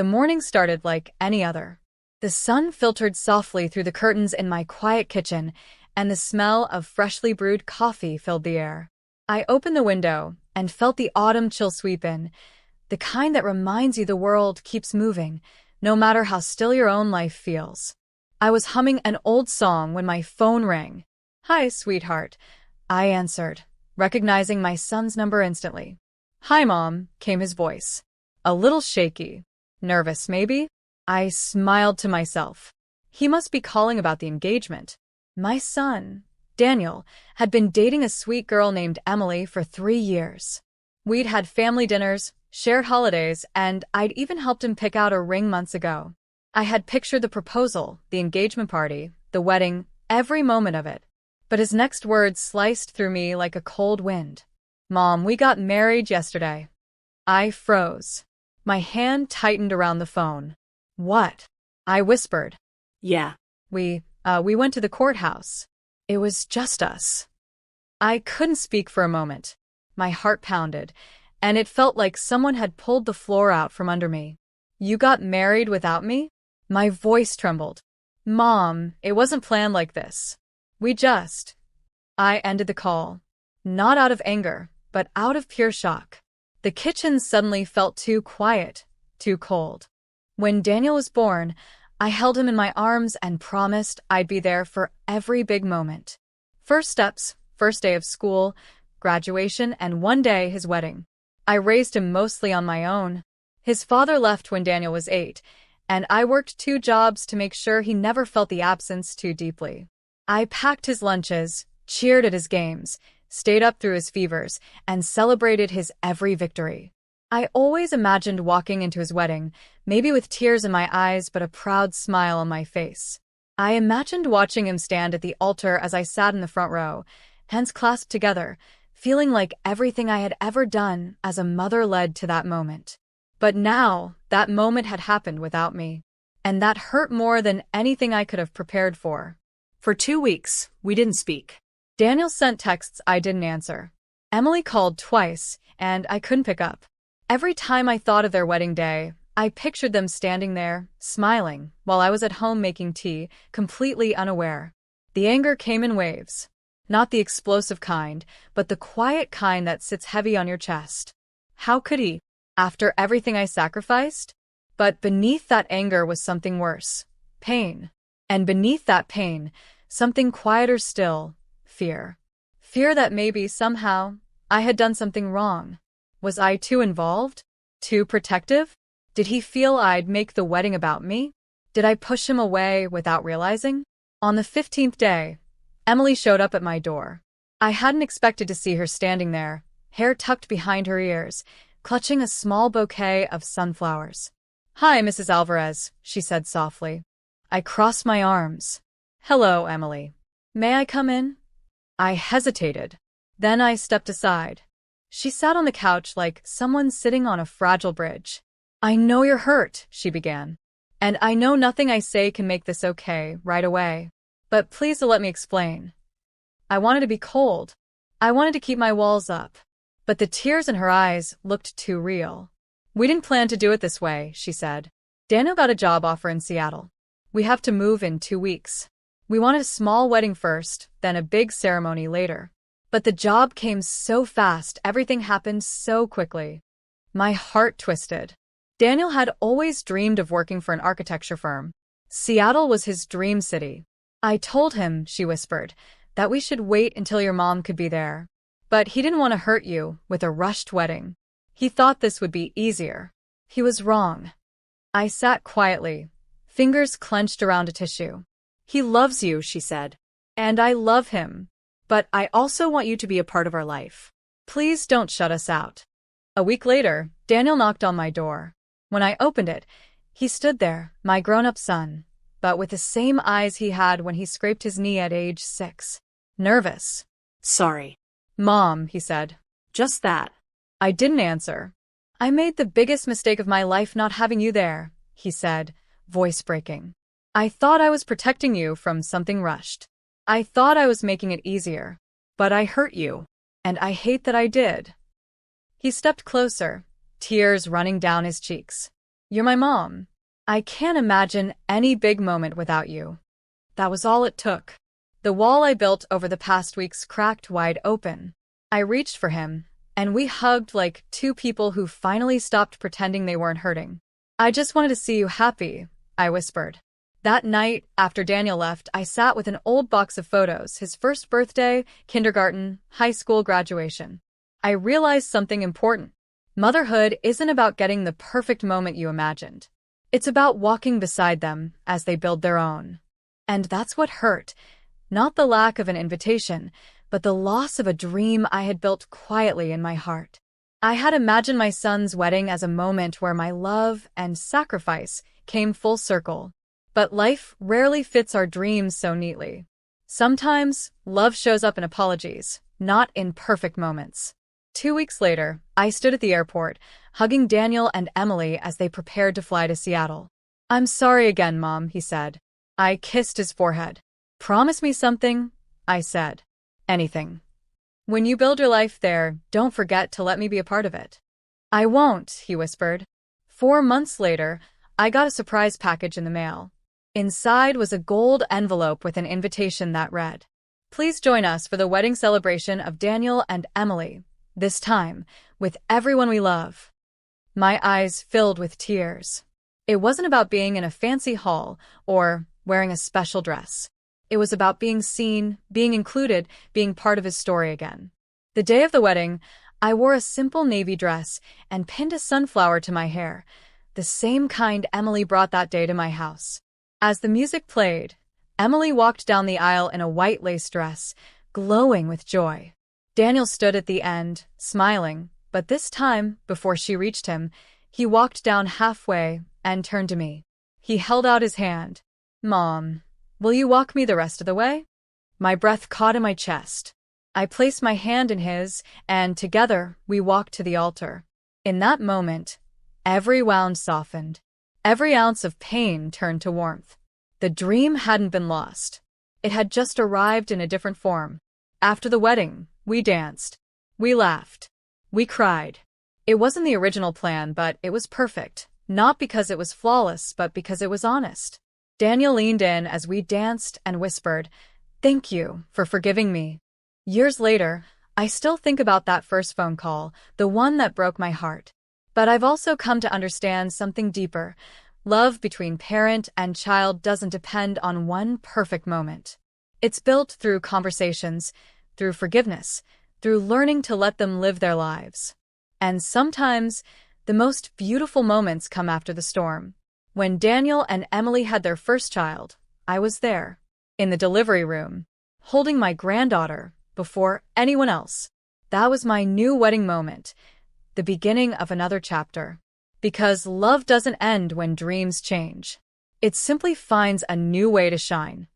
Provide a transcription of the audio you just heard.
The morning started like any other. The sun filtered softly through the curtains in my quiet kitchen, and the smell of freshly brewed coffee filled the air. I opened the window and felt the autumn chill sweep in, the kind that reminds you the world keeps moving, no matter how still your own life feels. I was humming an old song when my phone rang. "Hi, sweetheart," I answered, recognizing my son's number instantly. "Hi, Mom," came his voice. A little shaky. Nervous, maybe? I smiled to myself. He must be calling about the engagement. My son, Daniel, had been dating a sweet girl named Emily for 3 years. We'd had family dinners, shared holidays, and I'd even helped him pick out a ring months ago. I had pictured the proposal, the engagement party, the wedding, every moment of it. But his next words sliced through me like a cold wind. "Mom, we got married yesterday." I froze. My hand tightened around the phone. "What?" I whispered. Yeah. We went to the courthouse. It was just us." I couldn't speak for a moment. My heart pounded, and it felt like someone had pulled the floor out from under me. "You got married without me?" My voice trembled. "Mom, it wasn't planned like this. I ended the call. Not out of anger, but out of pure shock. The kitchen suddenly felt too quiet, too cold. When Daniel was born, I held him in my arms and promised I'd be there for every big moment. First steps, first day of school, graduation, and one day his wedding. I raised him mostly on my own. His father left when Daniel was 8, and I worked 2 jobs to make sure he never felt the absence too deeply. I packed his lunches, cheered at his games, stayed up through his fevers, and celebrated his every victory. I always imagined walking into his wedding, maybe with tears in my eyes but a proud smile on my face. I imagined watching him stand at the altar as I sat in the front row, hands clasped together, feeling like everything I had ever done as a mother led to that moment. But now, that moment had happened without me, and that hurt more than anything I could have prepared for. For 2 weeks, we didn't speak. Daniel sent texts I didn't answer. Emily called twice, and I couldn't pick up. Every time I thought of their wedding day, I pictured them standing there, smiling, while I was at home making tea, completely unaware. The anger came in waves. Not the explosive kind, but the quiet kind that sits heavy on your chest. How could he, after everything I sacrificed? But beneath that anger was something worse. Pain. And beneath that pain, something quieter still. Fear. Fear that maybe, somehow, I had done something wrong. Was I too involved? Too protective? Did he feel I'd make the wedding about me? Did I push him away without realizing? On the 15th day, Emily showed up at my door. I hadn't expected to see her standing there, hair tucked behind her ears, clutching a small bouquet of sunflowers. "Hi, Mrs. Alvarez," she said softly. I crossed my arms. "Hello, Emily. May I come in?" I hesitated. Then I stepped aside. She sat on the couch like someone sitting on a fragile bridge. "I know you're hurt," she began. "And I know nothing I say can make this okay right away. But please let me explain." I wanted to be cold. I wanted to keep my walls up. But the tears in her eyes looked too real. "We didn't plan to do it this way," she said. "Daniel got a job offer in Seattle. We have to move in 2 weeks. We wanted a small wedding first, then a big ceremony later. But the job came so fast, everything happened so quickly." My heart twisted. Daniel had always dreamed of working for an architecture firm. Seattle was his dream city. "I told him," she whispered, "that we should wait until your mom could be there. But he didn't want to hurt you with a rushed wedding. He thought this would be easier." He was wrong. I sat quietly, fingers clenched around a tissue. "He loves you," she said. "And I love him. But I also want you to be a part of our life. Please don't shut us out." A week later, Daniel knocked on my door. When I opened it, he stood there, my grown-up son, but with the same eyes he had when he scraped his knee at age 6. Nervous. "Sorry." "Mom," he said. "Just that." I didn't answer. "I made the biggest mistake of my life not having you there," he said, voice breaking. "I thought I was protecting you from something rushed. I thought I was making it easier. But I hurt you. And I hate that I did." He stepped closer, tears running down his cheeks. You're my mom. I can't imagine any big moment without you. That was all it took. The wall I built over the past weeks cracked wide open. I reached for him, and we hugged like two people who finally stopped pretending they weren't hurting. I just wanted to see you happy, I whispered. That night, after Daniel left, I sat with an old box of photos, his first birthday, kindergarten, high school graduation. I realized something important. Motherhood isn't about getting the perfect moment you imagined. It's about walking beside them as they build their own. And that's what hurt. Not the lack of an invitation, but the loss of a dream I had built quietly in my heart. I had imagined my son's wedding as a moment where my love and sacrifice came full circle. But life rarely fits our dreams so neatly. Sometimes, love shows up in apologies, not in perfect moments. 2 weeks later, I stood at the airport, hugging Daniel and Emily as they prepared to fly to Seattle. "I'm sorry again, Mom," he said. I kissed his forehead. "Promise me something," I said. "Anything. When you build your life there, don't forget to let me be a part of it." "I won't," he whispered. 4 months later, I got a surprise package in the mail. Inside was a gold envelope with an invitation that read, "Please join us for the wedding celebration of Daniel and Emily, this time with everyone we love." My eyes filled with tears. It wasn't about being in a fancy hall or wearing a special dress. It was about being seen, being included, being part of his story again. The day of the wedding, I wore a simple navy dress and pinned a sunflower to my hair, the same kind Emily brought that day to my house. As the music played, Emily walked down the aisle in a white lace dress, glowing with joy. Daniel stood at the end, smiling, but this time, before she reached him, he walked down halfway and turned to me. He held out his hand. "Mom, will you walk me the rest of the way?" My breath caught in my chest. I placed my hand in his, and together we walked to the altar. In that moment, every wound softened. Every ounce of pain turned to warmth. The dream hadn't been lost. It had just arrived in a different form. After the wedding, we danced. We laughed. We cried. It wasn't the original plan, but it was perfect. Not because it was flawless, but because it was honest. Daniel leaned in as we danced and whispered, "Thank you for forgiving me." Years later, I still think about that first phone call, the one that broke my heart. But I've also come to understand something deeper. Love between parent and child doesn't depend on one perfect moment. It's built through conversations, through forgiveness, through learning to let them live their lives. And sometimes, the most beautiful moments come after the storm. When Daniel and Emily had their first child, I was there, in the delivery room, holding my granddaughter before anyone else. That was my new wedding moment, the beginning of another chapter. Because love doesn't end when dreams change. It simply finds a new way to shine.